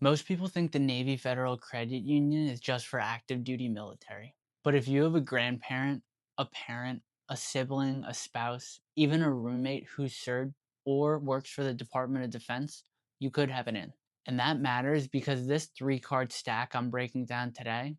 Most people think the Navy Federal Credit Union is just for active duty military. But if you have a grandparent, a parent, a sibling, a spouse, even a roommate who served or works for the Department of Defense, you could have an in. And that matters because this three card stack I'm breaking down today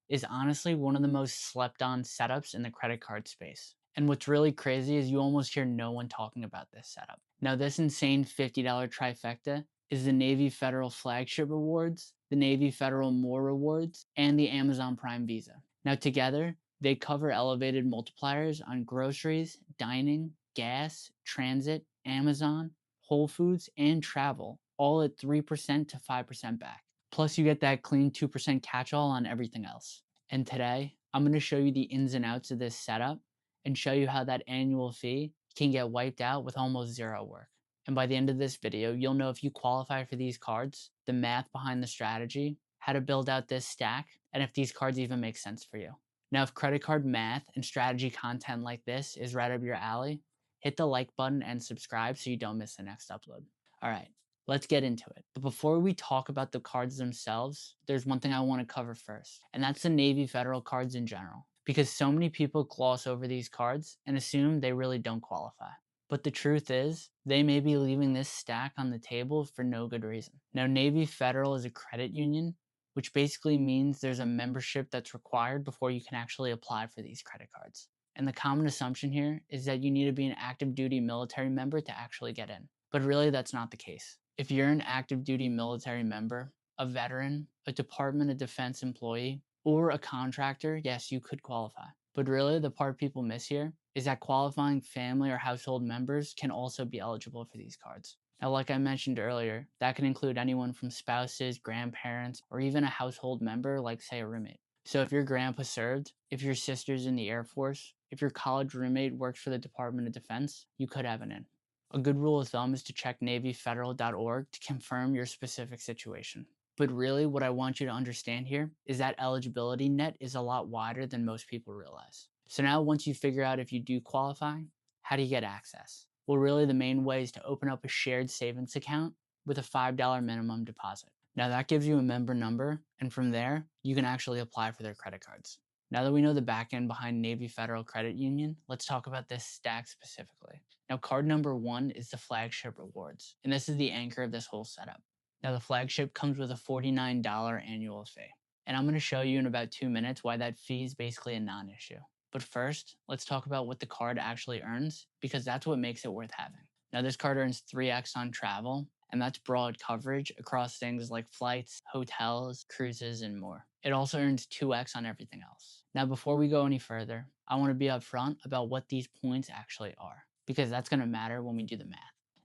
is honestly one of the most slept on setups in the credit card space. And what's really crazy is you almost hear no one talking about this setup. Now, this insane $50 trifecta is the Navy Federal Flagship Rewards, the Navy Federal More Rewards, and the Amazon Prime Visa. Now, together, they cover elevated multipliers on groceries, dining, gas, transit, Amazon, Whole Foods, and travel, all at 3% to 5% back. Plus, you get that clean 2% catch all on everything else. And today, I'm going to show you the ins and outs of this setup and show you how that annual fee can get wiped out with almost zero work. And by the end of this video, you'll know if you qualify for these cards, the math behind the strategy, how to build out this stack, and if these cards even make sense for you. Now, if credit card math and strategy content like this is right up your alley, hit the like button and subscribe so you don't miss the next upload. All right, let's get into it. But before we talk about the cards themselves, there's one thing I want to cover first, and that's the Navy Federal cards in general. Because so many people gloss over these cards and assume they really don't qualify. But the truth is, they may be leaving this stack on the table for no good reason. Now, Navy Federal is a credit union, which basically means there's a membership that's required before you can actually apply for these credit cards. And the common assumption here is that you need to be an active duty military member to actually get in. But really, that's not the case. If you're an active duty military member, a veteran, a Department of Defense employee, or a contractor, yes, you could qualify. But really, the part people miss here is that qualifying family or household members can also be eligible for these cards. Now, like I mentioned earlier, that can include anyone from spouses, grandparents, or even a household member like, say, a roommate. So if your grandpa served, if your sister's in the Air Force, if your college roommate works for the Department of Defense, you could have an in. A good rule of thumb is to check NavyFederal.org to confirm your specific situation. But really, what I want you to understand here is that eligibility net is a lot wider than most people realize. So now once you figure out if you do qualify, how do you get access? Well, really the main way is to open up a shared savings account with a $5 minimum deposit. Now that gives you a member number, and from there, you can actually apply for their credit cards. Now that we know the back end behind Navy Federal Credit Union, let's talk about this stack specifically. Now, card number one is the Flagship Rewards, and this is the anchor of this whole setup. Now, the Flagship comes with a $49 annual fee, and I'm going to show you in about 2 minutes why that fee is basically a non-issue. But first, let's talk about what the card actually earns, because that's what makes it worth having. Now, this card earns 3x on travel, and that's broad coverage across things like flights, hotels, cruises, and more. It also earns 2x on everything else. Now, before we go any further, I want to be upfront about what these points actually are, because that's going to matter when we do the math.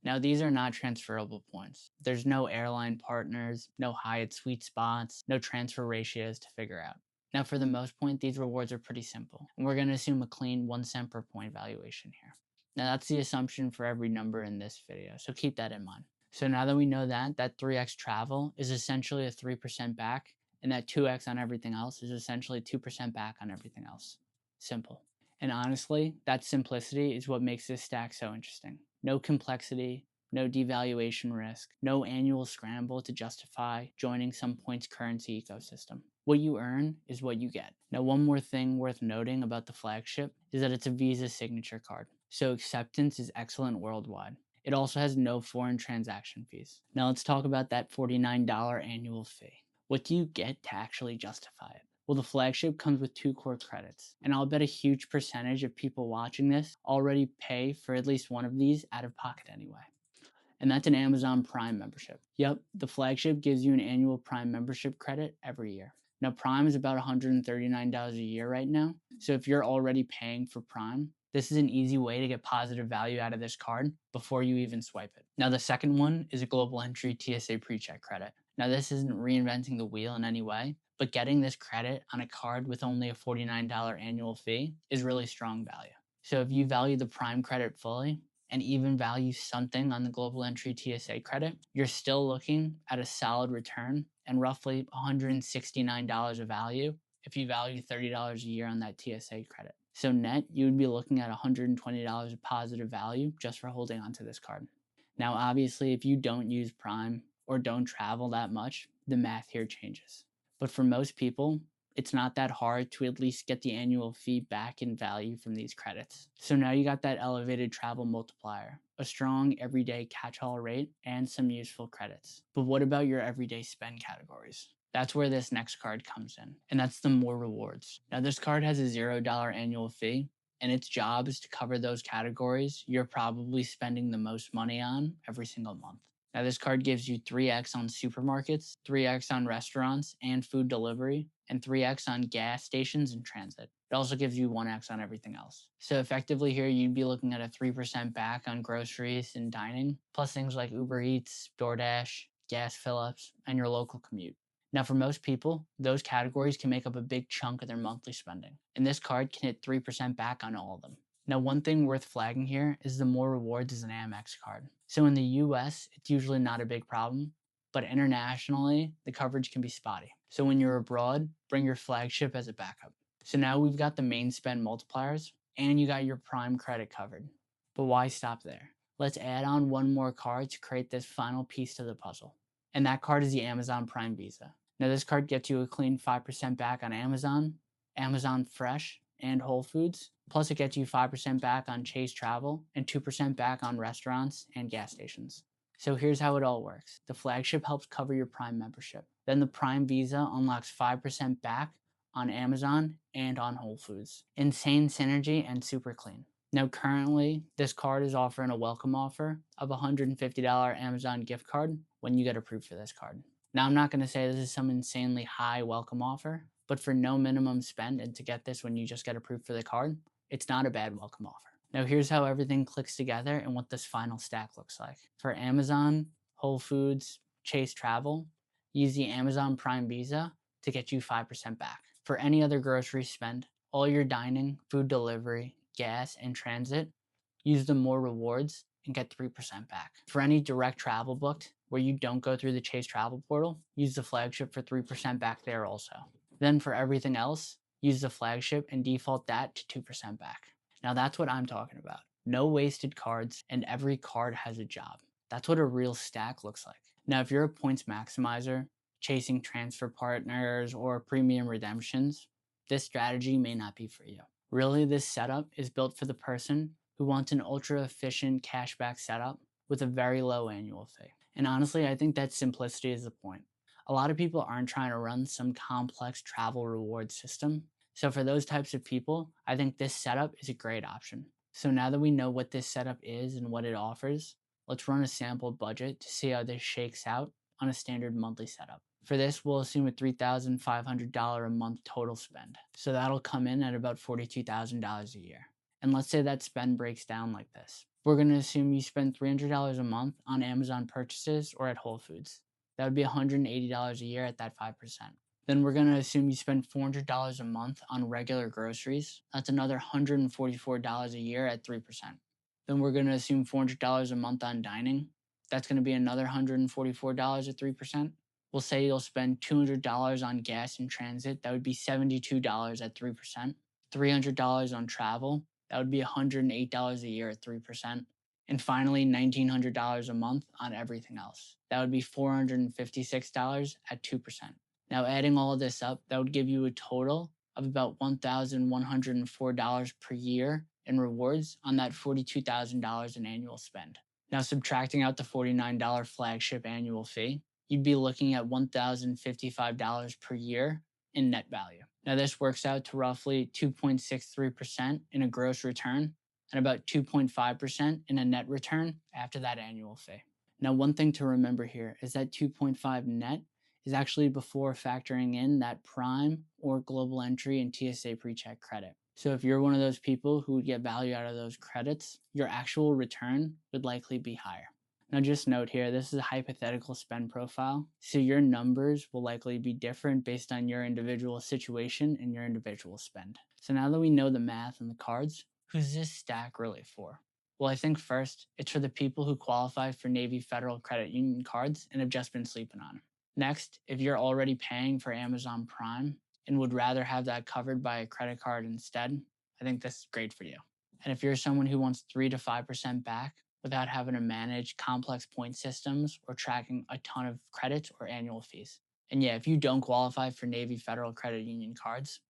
Now, these are not transferable points. There's no airline partners, no Hyatt sweet spots, no transfer ratios to figure out. Now, for the most part, these rewards are pretty simple, and we're going to assume a clean 1 cent per point valuation here. Now, that's the assumption for every number in this video, so keep that in mind. So now that we know that 3x travel is essentially a 3% back, and that 2x on everything else is essentially 2% back on everything else. Simple. And honestly, that simplicity is what makes this stack so interesting. No complexity, no devaluation risk, no annual scramble to justify joining some points currency ecosystem. What you earn is what you get. Now, one more thing worth noting about the Flagship is that it's a Visa signature card, so acceptance is excellent worldwide. It also has no foreign transaction fees. Now let's talk about that $49 annual fee. What do you get to actually justify it? Well, the Flagship comes with 2 core credits, and I'll bet a huge percentage of people watching this already pay for at least one of these out of pocket anyway. And that's an Amazon Prime membership. Yep, the Flagship gives you an annual Prime membership credit every year. Now, Prime is about $139 a year right now, so if you're already paying for Prime, this is an easy way to get positive value out of this card before you even swipe it. Now, the second one is a global entry TSA PreCheck credit. Now, this isn't reinventing the wheel in any way, but getting this credit on a card with only a $49 annual fee is really strong value. So if you value the Prime credit fully, and even value something on the global entry TSA credit, you're still looking at a solid return and roughly $169 of value if you value $30 a year on that TSA credit. So net, you would be looking at $120 of positive value just for holding onto this card. Now, obviously, if you don't use Prime or don't travel that much, the math here changes. But for most people, it's not that hard to at least get the annual fee back in value from these credits. So now you got that elevated travel multiplier, a strong everyday catch-all rate, and some useful credits. But what about your everyday spend categories? That's where this next card comes in, and that's the more rewards. Now this card has a $0 annual fee, and its job is to cover those categories you're probably spending the most money on every single month. Now, this card gives you 3x on supermarkets, 3x on restaurants and food delivery, and 3x on gas stations and transit. It also gives you 1x on everything else. So effectively here, you'd be looking at a 3% back on groceries and dining, plus things like Uber Eats, DoorDash, gas fill-ups, and your local commute. Now, for most people, those categories can make up a big chunk of their monthly spending, and this card can hit 3% back on all of them. Now, one thing worth flagging here is the more rewards is an Amex card. So in the US, it's usually not a big problem, but internationally, the coverage can be spotty. So when you're abroad, bring your Flagship as a backup. So now we've got the main spend multipliers, and you got your prime credit covered. But why stop there? Let's add on one more card to create this final piece to the puzzle. And that card is the Amazon Prime Visa. Now, this card gets you a clean 5% back on Amazon, Amazon Fresh, and Whole Foods. Plus, it gets you 5% back on Chase Travel and 2% back on restaurants and gas stations. So here's how it all works. The Flagship helps cover your Prime membership. Then the Prime Visa unlocks 5% back on Amazon and on Whole Foods. Insane synergy and super clean. Now, currently, this card is offering a welcome offer of a $150 Amazon gift card when you get approved for this card. Now, I'm not going to say this is some insanely high welcome offer, but for no minimum spend and to get this when you just get approved for the card, it's not a bad welcome offer. Now, here's how everything clicks together and what this final stack looks like. For Amazon, Whole Foods, Chase Travel, use the Amazon Prime Visa to get you 5% back. For any other grocery spend, all your dining, food delivery, gas, and transit, use the more rewards and get 3% back. For any direct travel booked where you don't go through the Chase Travel portal, use the Flagship for 3% back there also. Then for everything else, use the Flagship and default that to 2% back. Now that's what I'm talking about. No wasted cards, and every card has a job. That's what a real stack looks like. Now, if you're a points maximizer, chasing transfer partners or premium redemptions, this strategy may not be for you. Really, this setup is built for the person who wants an ultra efficient cashback setup with a very low annual fee. And honestly, I think that simplicity is the point. A lot of people aren't trying to run some complex travel reward system. So for those types of people, I think this setup is a great option. So now that we know what this setup is and what it offers, let's run a sample budget to see how this shakes out on a standard monthly setup. For this, we'll assume a $3,500 a month total spend. So that'll come in at about $42,000 a year. And let's say that spend breaks down like this. We're going to assume you spend $300 a month on Amazon purchases or at Whole Foods. That would be $180 a year at that 5%. Then we're going to assume you spend $400 a month on regular groceries. That's another $144 a year at 3%. Then we're going to assume $400 a month on dining. That's going to be another $144 at 3%. We'll say you'll spend $200 on gas and transit. That would be $72 at 3%. $300 on travel. That would be $108 a year at 3%. And finally, $1,900 a month on everything else. That would be $456 at 2%. Now, adding all of this up, that would give you a total of about $1,104 per year in rewards on that $42,000 in annual spend. Now, subtracting out the $49 Flagship annual fee, you'd be looking at $1,055 per year in net value. Now, this works out to roughly 2.63% in a gross return and about 2.5% in a net return after that annual fee. Now, one thing to remember here is that 2.5 net is actually before factoring in that Prime or Global Entry and TSA PreCheck credit. So if you're one of those people who would get value out of those credits, your actual return would likely be higher. Now just note here, this is a hypothetical spend profile, so your numbers will likely be different based on your individual situation and your individual spend. So now that we know the math and the cards, who's this stack really for? Well, I think first, it's for the people who qualify for Navy Federal Credit Union cards and have just been sleeping on them. Next, if you're already paying for Amazon Prime and would rather have that covered by a credit card instead, I think this is great for you. And if you're someone who wants 3 to 5% back without having to manage complex point systems or tracking a ton of credits or annual fees. And yeah, if you don't qualify for Navy Federal Credit Union cards,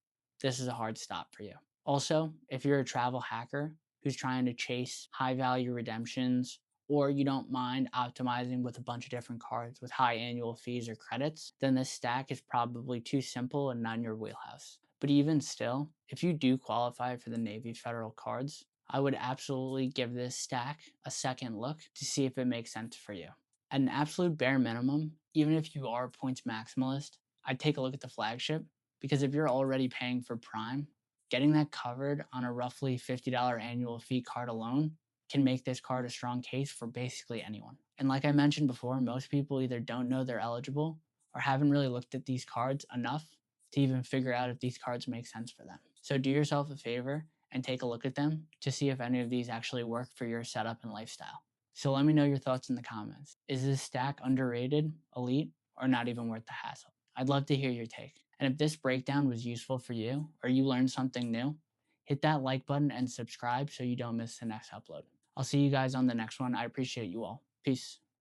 this is a hard stop for you. Also, if you're a travel hacker who's trying to chase high value redemptions, or you don't mind optimizing with a bunch of different cards with high annual fees or credits, then this stack is probably too simple and not in your wheelhouse. But even still, if you do qualify for the Navy Federal cards, I would absolutely give this stack a second look to see if it makes sense for you. At an absolute bare minimum, even if you are a points maximalist, I'd take a look at the flagship, because if you're already paying for Prime, getting that covered on a roughly $50 annual fee card alone can make this card a strong case for basically anyone. And like I mentioned before, most people either don't know they're eligible or haven't really looked at these cards enough to even figure out if these cards make sense for them. So do yourself a favor and take a look at them to see if any of these actually work for your setup and lifestyle. So let me know your thoughts in the comments. Is this stack underrated, elite, or not even worth the hassle? I'd love to hear your take. And if this breakdown was useful for you or you learned something new, hit that like button and subscribe so you don't miss the next upload. I'll see you guys on the next one. I appreciate you all. Peace.